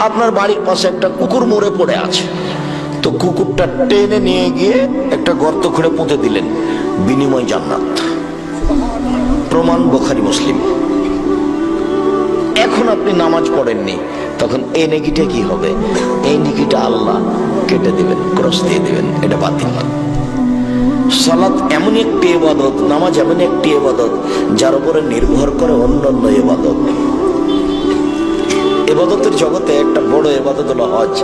আপনার বাড়ির পাশে একটা কুকুর মরে পড়ে আছে, তো কুকুরটা টেনে নিয়ে গিয়ে একটা গর্ত খুঁড়ে পুঁতে দিলেন, বিনিময় জান্নাত। প্রমাণ বুখারী মুসলিম। এখন আপনি নামাজ পড়েননি, তখন এই নেকিটা কি হবে? এই নেকিটা আল্লাহ কেটে দিবেন, ক্রস দিয়ে দিবেন, এটা বাতিল। সালাত এমন একটি ইবাদত, নামাজ এমন একটি ইবাদত যার উপরে নির্ভর করে অন্যান্য ইবাদত। ইবাদতের জগতে একটা বড় ইবাদত হলো হজ।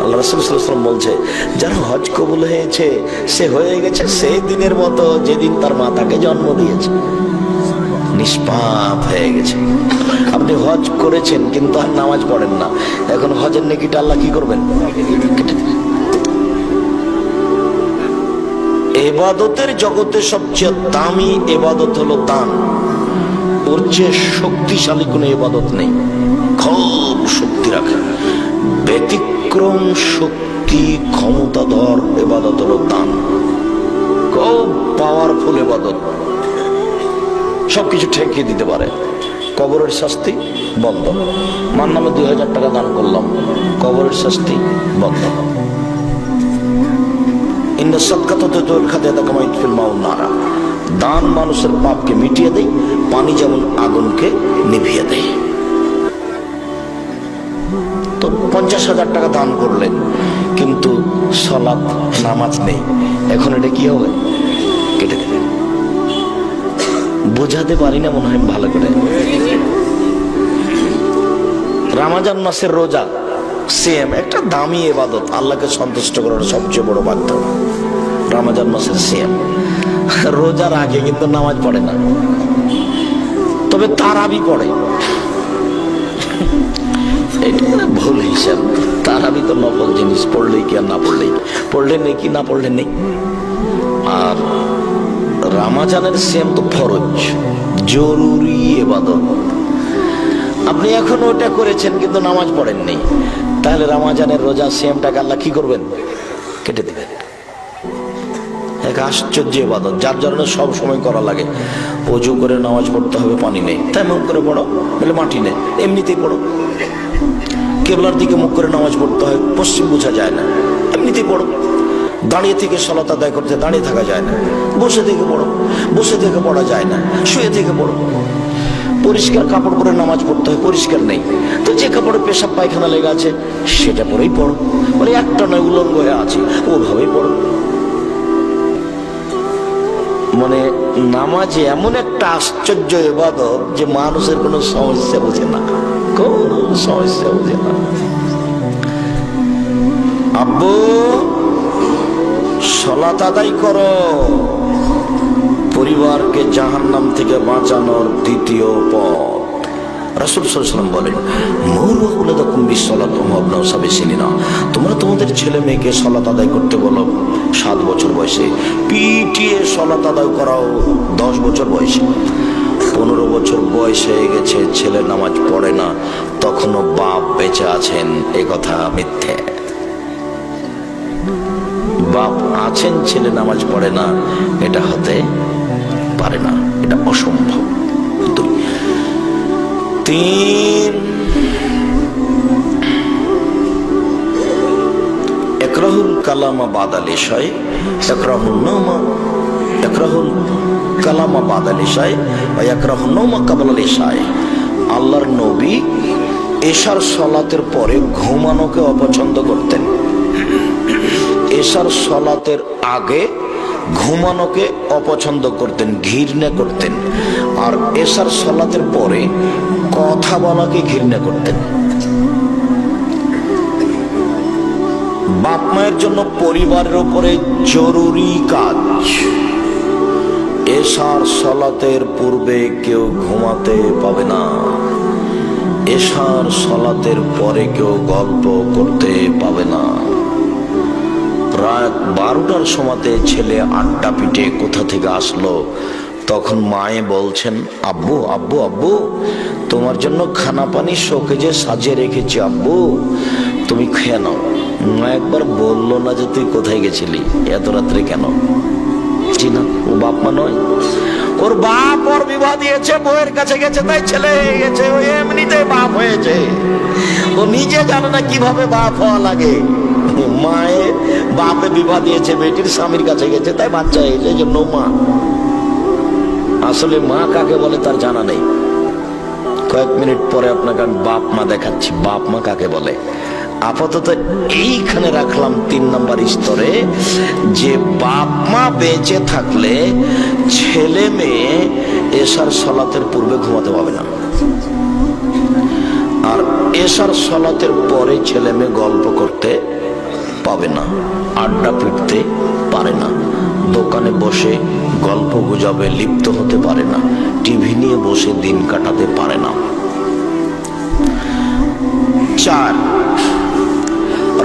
আল্লাহ রাসূল সাল্লাল্লাহু আলাইহি ওয়াসাল্লাম বলছে, যার হজ কবুল হয়েছে সে হয়ে গেছে সেই দিনের মতো যেদিন তার মা তাকে জন্ম দিয়েছে, নিষ্পাপ হয়ে গেছে। আপনি হজ করেছেন কিন্তু আর নামাজ পড়েন না, এখন হজের নেকিটা আল্লাহ কি করবেন? ইবাদতের জগতে সবচেয়ে দামি ইবাদত হলো দান। ওর চেয়ে শক্তিশালী কোনো ইবাদত নেই, খুব শক্তি রাখে, ব্যতিক্রম শক্তি ক্ষমতাধর ইবাদত হলো দান। খুব পাওয়ারফুল ইবাদত, সবকিছু ঠেকিয়ে দিতে পারে। কবরের শাস্তি বন্ধ। মার নামে 2000 টাকা দান করলাম, কবরের শাস্তি বন্ধ। দান মানুষের পাপকে মিটিয়ে দেয়, পানি যেমন আগুনকে নিভিয়ে দেয়। তো 50,000 টাকা দান করলেন, কিন্তু সালাত নামাজ নেই, এখন এটা কি হবে? কেটে দেবেন। বোঝাতে পারি না মনে হয় ভালো করে। রমজান মাসের রোজা সেম একটা দামি ইবাদত, আল্লাহকে সন্তুষ্ট করার সবচেয়ে বড় মাধ্যম। রমজান মাসের সেম রোজার আগে কিন্তু নামাজ পড়ে না, তবে তারাবি পড়ে। এটা ভুল হিসাব। তারাবি তো নফল জিনিস, পড়লেই কি আর না পড়লেই, পড়লে নেই কি না পড়লে নেই। আর রমজানের সেম তো ফরজ, জরুরি ইবাদত। আপনি এখন ওটা করেছেন কিন্তু নামাজ পড়েননি, তাহলে রমজানের রোজা সেমটাকে আল্লাহ কি করবেন? কেটে দিবেন। এক আশ্চর্য ইবাদত, যার জন্য সব সময় করা লাগে। ওযু করে নামাজ পড়তে হবে, পানি নেই, তাই মুখ করে পড়ো, বলে মাটি নেই, এমনিতেই পড়ো। কেবলার দিকে মুখ করে নামাজ পড়তে হয়, পশ্চিম বোঝা যায় না, এমনিতেই পড়ো। দাঁড়িয়ে থেকে সালাত আদায় করতে দাঁড়িয়ে থাকা যায় না, বসে থেকে পড়ো, বসে থেকে পড়া যায় না, শুয়ে থেকে পড়ো। পরিষ্কার কাপড় পরে নামাজ পড়তে হয়, পরিষ্কার নেই, তো যে কাপড়ে পেশাব পায়খানা লেগে আছে সেটা পরেই পড়ো। বলে একটা নয়, উলঙ্গ হয়ে আছে, ওভাবেই পড়ো। মানে নামাজ এমন একটা আশ্চর্য ইবাদত যে মানুষের কোনো সমস্যা বোঝে না, কোন সমস্যা বোঝে না। আব্বু সালাত আদায় করো, পরিবারকে জাহান্নাম থেকে বাঁচানোর দ্বিতীয় পথ। রাসূল সাল্লাল্লাহু আলাইহি ওয়াসাল্লাম বলেন, মুরু আওলাদাকুম বিসসালাতি ওয়া আবনাউ সাবঈ সিনিনা। তোমরা তোমাদের ছেলে মেয়েকে সালাত আদায় করতে বলো 7 বছর বয়সে, পিটিয়ে সালাত আদায় করাও 10 বছর বয়সে। 15 বছর বয়স হয়ে গেছে, ছেলে নামাজ পড়ে না, তখনও বাপ বেঁচে আছেন, এ কথা মিথ্যে। বাপ আছেন, ছেলে নামাজ পড়ে না, এটা হতে পারে না, এটা অসম্ভব। 3 ইকরাহুল কালামা বাদাল ইশায়, ইকরাহুন নামা, ইকরাহুল কালামা বাদাল ইশায় ওয়া ইকরাহুন নামা ক্বাবলাল ইশায়। আল্লাহর নবী এশার সালাতের পরে ঘুমানোকে অপছন্দ করতেন, এশার সালাতের আগে ঘুমানোকে অপছন্দ করতেন, ঘৃণা করতেন, আর এশার সালাতের পরে কথা বলাকে ঘৃণা করতেন। বাপ মায়ের জন্য পরিবারের উপরে জরুরি কাজ, এশার সালাতের পূর্বে কেউ ঘুমাতে পাবে না, এশার সালাতের পরে কেউ গল্প করতে পাবে না। রাত 12টার সময়তে ছেলে আড্ডা পিটে কোথা থেকে আসলো, তখন মায়ে বলছেন, আব্বু আব্বু আব্বু তোমার জন্য খানা পানি শোকেজে সাজিয়ে রেখেছি, আব্বু তুমি খেয়ে নাও। মা একবার বললো না যে তুই কোথায় গেছিলি এত রাত্রে কেন? চিনা, ও বাপ মা নয়, ওর বাপ ওর বিবাহ দিয়েছে, বউয়ের কাছে গেছে, তাই ছেলে হয়ে গেছে, ও এমনিতে বাপ হয়েছে। ও নিজে জানে না কিভাবে বাপ হওয়া লাগে। মায়ে বাপে বিবাহ দিয়েছে, বেটির স্বামীর কাছে গেছে, তাই বাচ্চা হয়েছে, এই জন্য মা। আসলে মা কাকে বলে তার জানা নেই। কয়েক মিনিট পরে আপনাকে আমি বাপ মা দেখাচ্ছি, বাপ মা কাকে বলে। আপাতত এইখানে রাখলাম 3 নম্বর স্তরে, যে বাপ মা বেঁচে থাকলে ছেলে মেয়ে এশার সালাতের পূর্বে ঘুমাতে পাবে না, আর এশার সালাতের পরে ছেলে মেয়ে গল্প করতে পাবে না, আড্ডা পিটতে পারে না, দোকানে বসে গল্প গুজবে লিপ্ত হতে পারে না, টিভি নিয়ে বসে দিন কাটাতে পারে না। 4,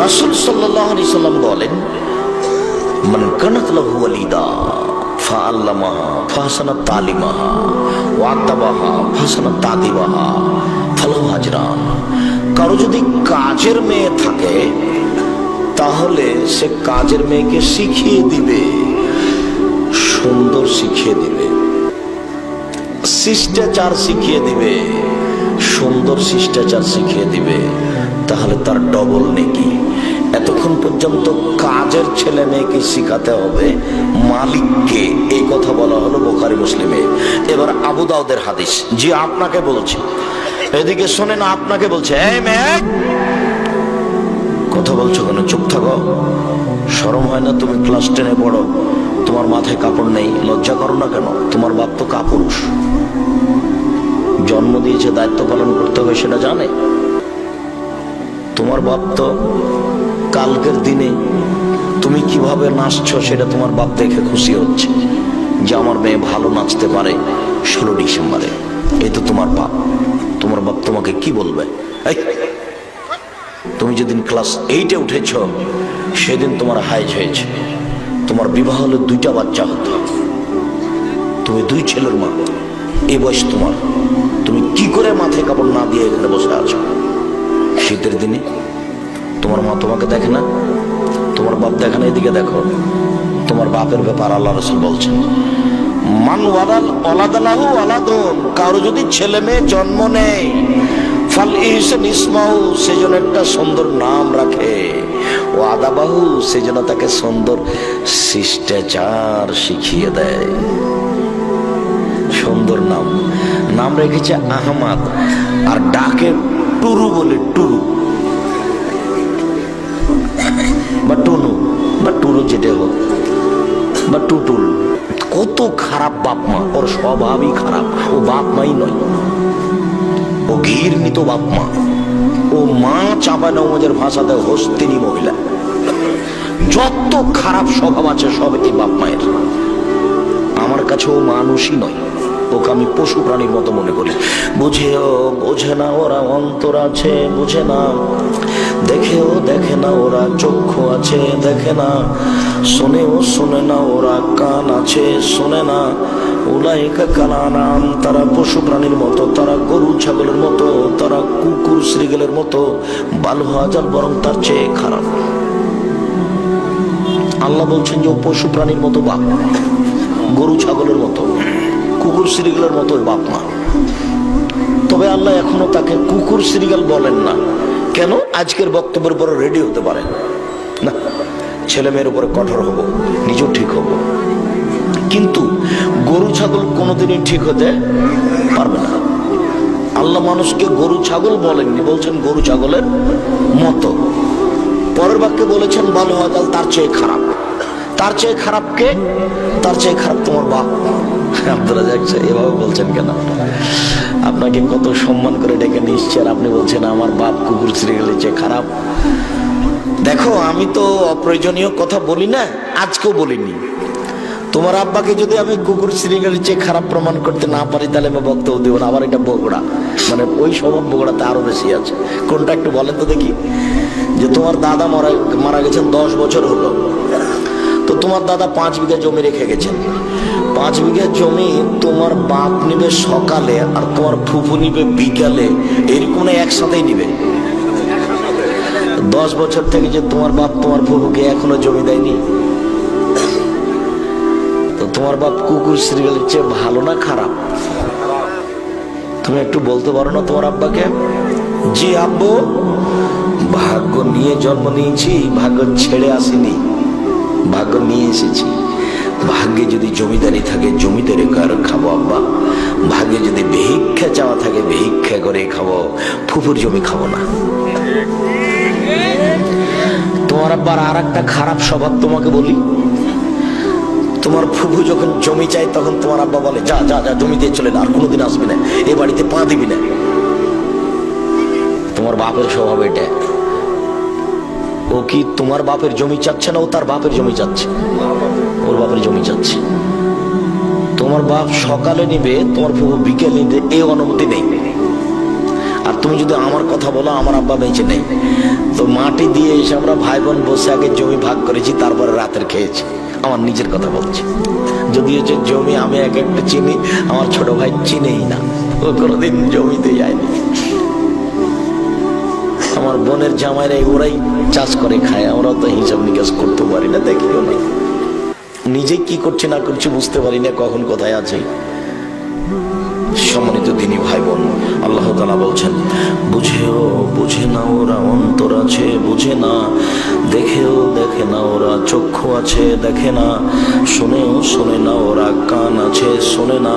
রাসূল সাল্লাল্লাহু আলাইহি সাল্লাম বলেন, মান কানাত লাহু ওয়ালিদা ফাআল্লামাহা ফাহসানা তালিমাহা ওয়া আদাবাহা ফাহসানা তাদিবাহা ফালাহু আজরান। কারো যদি কাজের মেয়ে থাকে তাহলে সে কাজের মেয়েকে শিখিয়ে দিবে, সুন্দর শিখিয়ে দিবে, শিষ্টাচার শিখিয়ে দিবে, সুন্দর শিষ্টাচার শিখিয়ে দিবে, তাহলে তার ডবল নেকি। এতক্ষণ পর্যন্ত কাজের ছেলে মেয়েকে শিখাতে হবে মালিককে, এই কথা বলা হলো বুখারী মুসলিমে। এবার আবু দাউদের হাদিস। জি আপনাকে বলছি, এদিকে শোনেন, আপনাকে বলছে, এই মেয়ে কথা বলছো কেন, চুপ থাকো, শরম হয় না? তুমি ক্লাস 10-এ পড়ো, তোমার মাথায় কাপড় নেই, লজ্জা করো না কেন? তোমার বাপ তো কাপুরুষ, জন্ম দিয়েছে, দায়িত্ব পালন করতে হবে সেটা জানে। তোমার বাপ তো কালকের দিনে তুমি কিভাবে নাচছো সেটা তোমার বাপ দেখে খুশি হচ্ছে, যে আমার মেয়ে ভালো নাচতে পারে 16 ডিসেম্বরে। এই তো তোমার বাপ। তোমার বাপ তোমাকে কি বলবে? তুমি যেদিন ক্লাস 8-এ উঠেছ সেদিন তোমার হাইজ হয়েছে, তোমার বিবাহ হলে 2টা বাচ্চা হতো, তুমি 2 ছেলের মা, এই বয়স তোমার, তুমি কি করে মাথায় কাপড় না দিয়ে এখানে বসে আছো? শীতের দিনে তোমার মা তোমাকে দেখে না, তোমার বাপ দেখে না? এদিকে দেখো, তোমার বাপের ব্যাপার আল্লাহ রাসূল বলছেন, মান ওয়ালাদালাহু ওয়ালাদুন, কারো যদি ছেলে মেয়ে জন্ম নেয়, ফাল ইহসান ইসমাহু, সেজন্য একটা সুন্দর নাম রাখে, ও আদাবাহু, সেজন্য তাকে সুন্দর শিষ্টাচার শিখিয়ে দেয়। সুন্দর নাম, নাম রেখেছে আহমদ, আর ডাকে টুরু বলে, টুরু বা টুনু বা টুরু, যেটা হোক, বা টুটুল। কত খারাপ বাপ মা, ওর স্বভাবই খারাপ, ও বাপ মাই নয়, ও ঘৃণিত বাপ মা। ও মা চাঁপা নওয়াজের ভাষাতে হস্তিনী মহিলা। যত খারাপ স্বভাব আছে সব এই বাপ মায়ের। আমার কাছে ও মানুষই নয়, ওকে আমি পশু প্রাণীর মতো মনে করি। বোঝে না ওরা অন্তর আছে, বুঝে না, দেখেও দেখে না ওরা চক্ষু আছে, দেখে না, শোনে না ওরা কান আছে, শোনে না। উলাইকা কালানাম, তারা পশু প্রাণীর মতো, তারা গরু ছাগলের মতো, তারা কুকুর শ্রীগেলের মতো, বালহাজাল, বরং তার চেয়ে খারাপ। আল্লাহ বলছেন যে ও পশু প্রাণীর মতো বাপ, গরু ছাগলের মতো, কুকুর শ্রীগেলের মতো বাপ মা। তবে আল্লাহ এখনো তাকে কুকুর শ্রীগেল বলেন না। কেন? আজকের বক্তব্যের উপরে রেডি হতে পারে না, ছেলে মেয়ের উপরে কঠোর হব, নিজেও ঠিক হব, কিন্তু গরু ছাগল কোনোদিনই ঠিক হতে পারবে না। আল্লাহ মানুষকে গরু ছাগল বলেননি, বলছেন গরু ছাগলের মতো। পরের বাক্যে বলেছেন ভালো হয় তার চেয়ে খারাপ। তার চেয়ে খারাপ কে? তার চেয়ে খারাপ তোমার বাপ। আপনারা যাচ্ছে এভাবে বলছেন কেন? আপনাকে কত সম্মান করে ডেকে নিয়ে এসছি, আর আপনি বলছেন আমার বাপ কুকুর শ্রীগেলের চেয়ে খারাপ। দেখো, আমি তো অপ্রয়োজনীয় কথা বলি না, আজকেও বলিনি। তোমার আব্বাকে যদি আমি কুকুর শ্রীগেলের চেয়ে খারাপ প্রমাণ করতে না পারি, তাহলে আমি বক্তব্য দেবো না। আবার এটা বগুড়া, মানে ওই স্বভাব বগুড়াতে আরো বেশি আছে। কোনটা একটু বলেন তো দেখি। যে তোমার দাদা মারা গেছেন 10 বছর হলো, তো তোমার দাদা 5 বিঘা জমি রেখে গেছেন। 5 বিঘা জমি তোমার বাপ নিবে সকালে, আর তোমার ফুফু নিবে বিকালে, এরকম একসাথেই নিবে। 10 বছর থেকে যে তোমার বাপ তোমার ফুফুকে এখনো জমি দেয়নি, তো তোমার বাপ কুকুর শ্রীগেলের চেয়ে ভালো না খারাপ? তুমি একটু বলতে পারো না তোমার আব্বাকে, জি আব্বু ভাগ্য নিয়ে জন্ম নিয়েছি, ভাগ্য ছেড়ে আসিনি, ভাগ্য নিয়ে এসেছি। ভাগ্যে যদি জমিদারি থাকে জমিদারি করে খাবো আব্বা, ভাগ্যে যদি ভিক্ষা চাওয়া থাকে ভিক্ষা করে খাবো, ফুফুর জমি খাবো না। তোমার আব্বার আর একটা খারাপ স্বভাব তোমাকে বলি, তোমার ফুফু যখন জমি চাই তখন তোমার আব্বা বলে যা যা যা জমি দিয়ে চলে না, আর কোনোদিন আসবি না, এ বাড়িতে পা দিবি না। তোমার বাপের স্বভাব এটা। ও কি তোমার বাপের জমি চাচ্ছে না, ও তার বাপের জমি চাচ্ছে, ওর বাপের জমি চাচ্ছে। তোমার বাপ সকালে নিবে, তোমার ফুফু বিকেল নিবে, এই অনুমতি নেই। আর তুমি যদি আমার কথা বলো, আমার আব্বা বেঁচে নেই, তো মাটি দিয়ে এসে আমরা ভাই বোন বসে আগে জমি ভাগ করেছি, তারপরে রাতের খেয়েছি। আমার নিজের কথা বলছি। যদি হচ্ছে জমি আমি এক একটা চিনি, আমার ছোট ভাই চিনেই না, ও কোনোদিন জমিতে যায়নি। আমার বোনের জামাইরা ওরাই চাষ করে খায়, আমরা তো হিসাব নিকাশ করতে পারি না, দেখিও না, নিজে কি করছে না করছে বুঝতে পারি না, কখন কোথায় আছে। সম্মানিত দিনী ভাই বোন, আল্লাহ তাআলা বলছেন বুঝেও বুঝে না ওরা অন্তর আছে বুঝে না, দেখেও দেখে না ওরা চক্ষু আছে দেখে না, শুনেও শোনে না ওরা কান আছে শোনে না।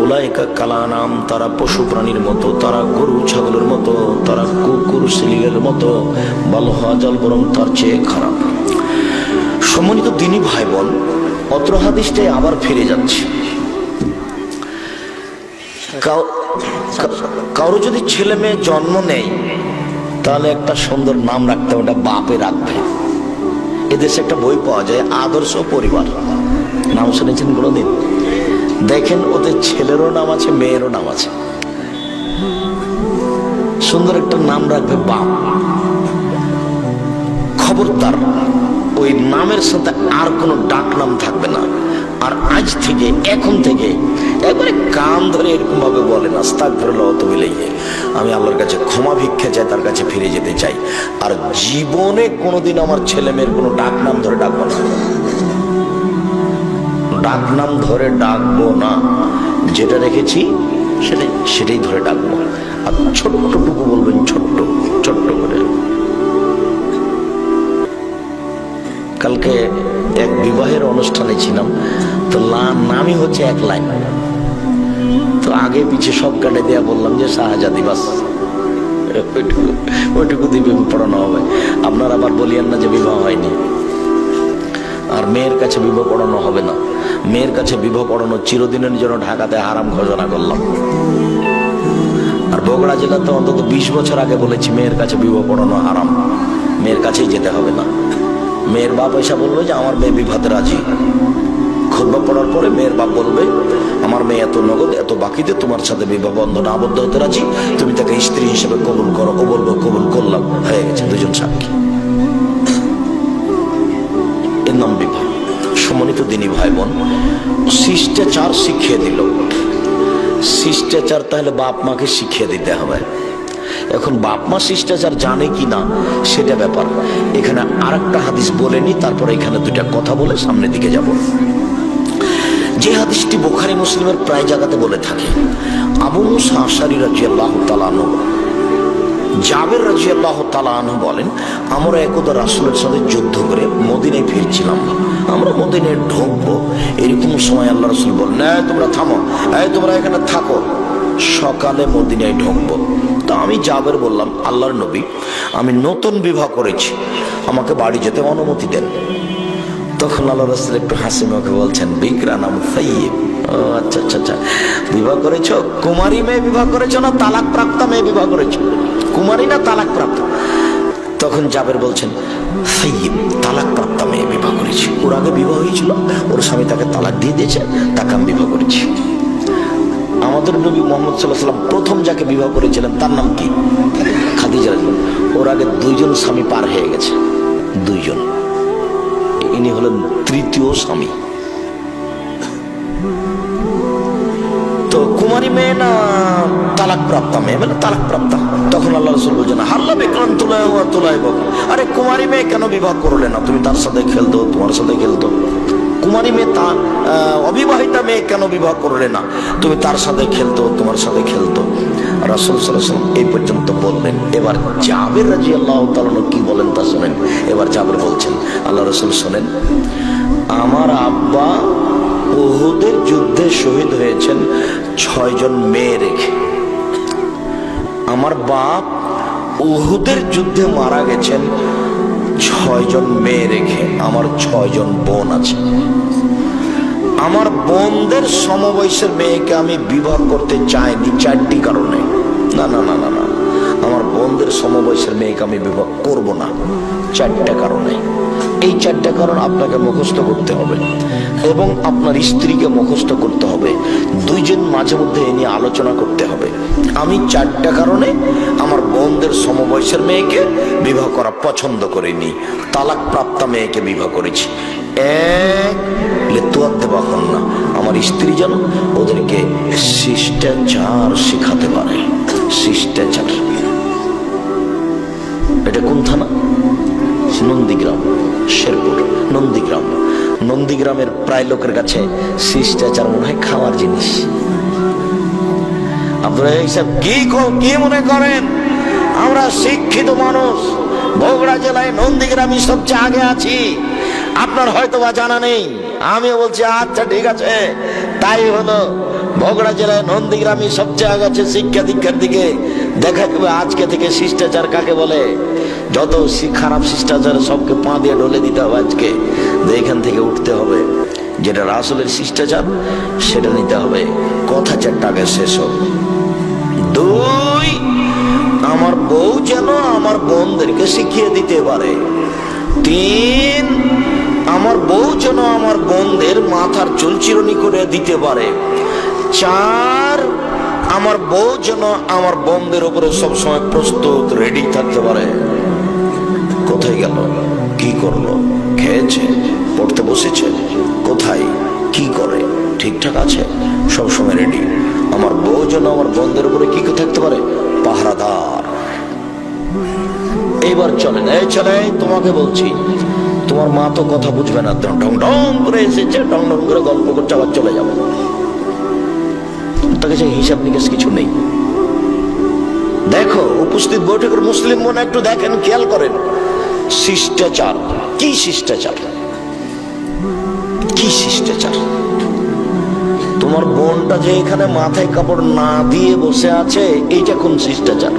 উলাইকা কালানাম, তারা পশু প্রাণীর মতো, তারা গরু ছাগলের মতো, তারা কুকুর শিলিগের মতো, বাল হাজাল বরং তার চেয়ে খারাপ। সম্মানিত দিনী ভাই বোন, অত্র হাদিসটাই আবার ফিরে যাচ্ছে। কারো যদি ছেলে মেয়ে জন্ম নেয় তাহলে একটা সুন্দর নাম রাখতে হবে, ওটা বাপে রাখবে। এদেশে একটা বই পাওয়া যায় আদর্শ পরিবার, নাম শুনেছেন কোনোদিন? দেখেন ওদের ছেলেরও নাম আছে মেয়েরও নাম আছে, সুন্দর একটা নাম রাখবে বাপ। খবরদার ওই নামের সাথে আর কোনো ডাক নাম থাকবে না। আর আজ থেকে এখন থেকে একবারে কান ধরে এরকম ভাবে বলেন আস্তাগফিরুল্লাহ ওয়া আতুবু ইলাইহি, আমি আল্লাহর কাছে ক্ষমা ভিক্ষা চাই, তার কাছে ফিরে যেতে চাই। আর জীবনে কোনোদিন আমার ছেলে মেয়ের কোনো ডাক নাম ধরে ডাকবো না, ডাক নাম ধরে ডাকবো না, যেটা রেখেছি সেটাই ধরে ডাকবো। আর ছোট্টটুকু বলবেন, ছোট্ট ছোট্ট করে। কালকে এক বিবাহের অনুষ্ঠানে ছিলাম, তো নামই হচ্ছে এক লাইন, তো আগে পিছে সব কাটে দেয়া বললাম যে শাহজাদি, বাস ওইটুকু দিয়ে পড়ানো হবে। আপনারা আবার বলিয়েন না যে বিবাহ হয়নি। আর মেয়ের কাছে বিবাহ পড়ানো হবে না, মেয়ের কাছে বিবাহ পড়ানো চিরদিনের জন্য ঢাকাতে হারাম ঘোষণা করলাম। আর বগুড়া জেলাতে অন্তত 20 বছর আগে বলেছি মেয়ের কাছে বিবাহ পড়ানো হারাম, মেয়ের কাছেই যেতে হবে না। মেয়ের বাপ এসে বলবে যে আমার মেয়ে বিবাহতে রাজি, খুতবা পড়ার পরে মেয়ের বাপ বলবে আমার মেয়ে এত নগদ এত বাকিতে তোমার সাথে বিবাহ বন্ধনে আবদ্ধ হতে রাজি, তুমি তাকে স্ত্রী হিসেবে কবুল করো। ও বলবো কবুল করলাম, হয়ে গেছে, দুজন সাক্ষী, এর নাম বিবাহ। সম্মানিত দিনী ভাই বোন, শিষ্টাচার শিখিয়ে দিল। শিষ্টাচার তাহলে বাপ মাকে শিখিয়ে দিতে হবে। এখন বাপ মা শিষ্টাচার জানে কি না সেটা ব্যাপার। এখানে আরেকটা হাদিস বলে নি, তারপরে এখানে দুইটা কথা বলে সামনের দিকে যাব। যে হাদিসটি বুখারী মুসলিমের প্রায় জায়গাতে বলে থাকে, আবু মুসা আশআরী রাদিয়াল্লাহু তাআলা আনহু, জাবের রাদিয়াল্লাহু তাআলা আনহু বলেন, আমরা একদা রাসূলের সাথে যুদ্ধ করে মদিনায় ফিরছিলাম, আমরা মদিনায় ঢুকবো, এরকম সময় আল্লাহ রাসূল বললেন তোমরা থামো, তোমরা এখানে থাকো, সকালে মদিনায় ঢুকবো। তো আমি জাবের বললাম আল্লাহর নবী, আমি নতুন বিবাহ করেছি, আমাকে বাড়ি যেতে অনুমতি দেন। তখন আল্লাহ রাসূল একটু হাসি মুখে বলছেন বিকরা নাম সাইয়্যিব। ও আচ্ছা আচ্ছা আচ্ছা, বিবাহ করেছো? কুমারী মেয়ে বিবাহ করেছো না তালাক প্রাপ্তা মেয়ে বিবাহ করেছো? কুমারী না তালাক প্রাপ্ত? তখন জাবের বলছেন সাইয়্যিব, তালাক প্রাপ্তা মেয়ে বিবাহ করেছি, ওর আগে বিবাহ হয়েছিল, ওর স্বামী তাকে তালাক দিয়ে দিয়েছে, তাকে আমি বিবাহ করেছি। আমাদের নবী মুহাম্মদ সাল্লাল্লাহু আলাইহি ওয়াসাল্লাম প্রথম যাকে বিবাহ করেছিলেন তার নাম কি? খাদিজা রাদিয়াল্লাহু। ওর আগে 2 জন স্বামী পার হয়ে গেছে, 2 জন, ইনি হলেন তৃতীয় স্বামী। তো কুমারী মেয়ে না তালাক প্রাপ্তা মেয়ে? মানে তালাক প্রাপ্তা। তখন আল্লাহ রাসূল বলেন হাল্লা বিকরান তুলায় ওয়া তুলায় বক, আরে কুমারী মেয়ে কেন বিবাহ করলে না? তুমি তার সাথে খেলতো, তোমার সাথে খেলতো। কুমারী মেয়ে তা অবিবাহিতা মেয়ে কেন বিবাহ করলে না? তুমি তার সাথে খেলতো, তোমার সাথে খেলতো। রাসূল সাল্লাল্লাহু আলাইহি ওয়াসাল্লাম এই পর্যন্ত বললেন। এবার জাবের রাদিয়াল্লাহু তাআলা কি বলেন তা শুনেন। এবার জাবের বলছেন, আল্লাহ রাসূল শুনেন, আমার আব্বা উহুদের যুদ্ধে শহীদ হয়েছেন 6 জন মেয়ে রেখে। আমার বাপ উহুদের যুদ্ধে মারা গেছেন 6 জন মেয়ে রেখে। আমার 6 জন বোন আছে। আমার বোনদের সমবয়সের মেয়েকে আমি বিবাহ করতে চাইনি 4টি কারণে। না না না না না, আমার বোনদের সমবয়সের মেয়েকে আমি বিবাহ করব না 4টা কারণে। এই 4টা কারণ আপনাকে মুখস্থ করতে হবে এবং আপনার স্ত্রীকে মুখস্থ করতে হবে। দুইজন মাঝে মধ্যে এ নিয়ে আলোচনা করতে হবে। আমি 4টা কারণে আমার বোনদের সমবয়সের মেয়েকে বিবাহ করা পছন্দ করিনি, তালাক প্রাপ্ত মেয়েকে বিবাহ করেছি। এক, লেতুয়াদ্দেবাহন না, আমার স্ত্রী যেন ওদেরকে শিষ্টাচার শিখাতে পারে। শিষ্টাচার। এটা কোন থানা? নন্দীগ্রাম, শেরপুর। নন্দীগ্রাম। নন্দীগ্রামের প্রায় লোকের কাছে শিষ্টাচার মনে হয় খাওয়ার জিনিস। আপনারা এইসব কি মনে করেন আমরা শিক্ষিত মানুষ, বগুড়া জেলায় নন্দীগ্রামই সবচেয়ে আগে আছি? আপনার হয়তো বা জানা নেই। আমিও বলছি আচ্ছা ঠিক আছে, তাই হলো। বগুড়া জেলায় নন্দীগ্রামই সবচেয়ে আগে আছে শিক্ষা দীক্ষার দিকে। দেখা যাবে আজকে থেকে শিষ্টাচার কাকে বলে। যত খারাপ শিষ্টাচার সবকে পা দিয়ে ঢলে দিতে হবে আজকে। এখান থেকে উঠতে হবে, যেটা রাসূলের শিষ্টাচার সেটা নিতে হবে। কথা 4টা আগে শেষ হোক। 2, আমার বউ যেন আমার বোনদেরকে শিখিয়ে দিতে পারে। 3, আমার বউ যেন আমার বোনদের মাথার চুল চিরুনি করে দিতে পারে। 4, আমার বউ যেন আমার বোনদের উপরে সবসময় প্রস্তুত রেডি থাকতে পারে। কোথায় গেল? কি করলো? খেয়েছে? পড়তে বসেছে? কোথায়? কি করে? ঠিকঠাক আছে? সবসময় রেডি। আমার বউ যেন আমার বোনদের উপরে কি থাকতে পারে? পাহারাদার। এইবার চলেন, এই চলে, তোমাকে বলছি, তোমার মা তো কথা বুঝবে না, ঢং ঢং করে এসেছে, ঢং ঢং করে গল্প করছে, আবার চলে যাবে। তার কাছে হিসাব নিকাশ কিছু নেই। দেখো উপস্থিত বৈঠকের মুসলিম মনে একটু দেখেন, খেয়াল করেন। শিষ্টাচার কি? শিষ্টাচার কি? শিষ্টাচার। তোমার বোনটা যে এখানে মাথায় কাপড় না দিয়ে বসে আছে, এইটা কোন শিষ্টাচার?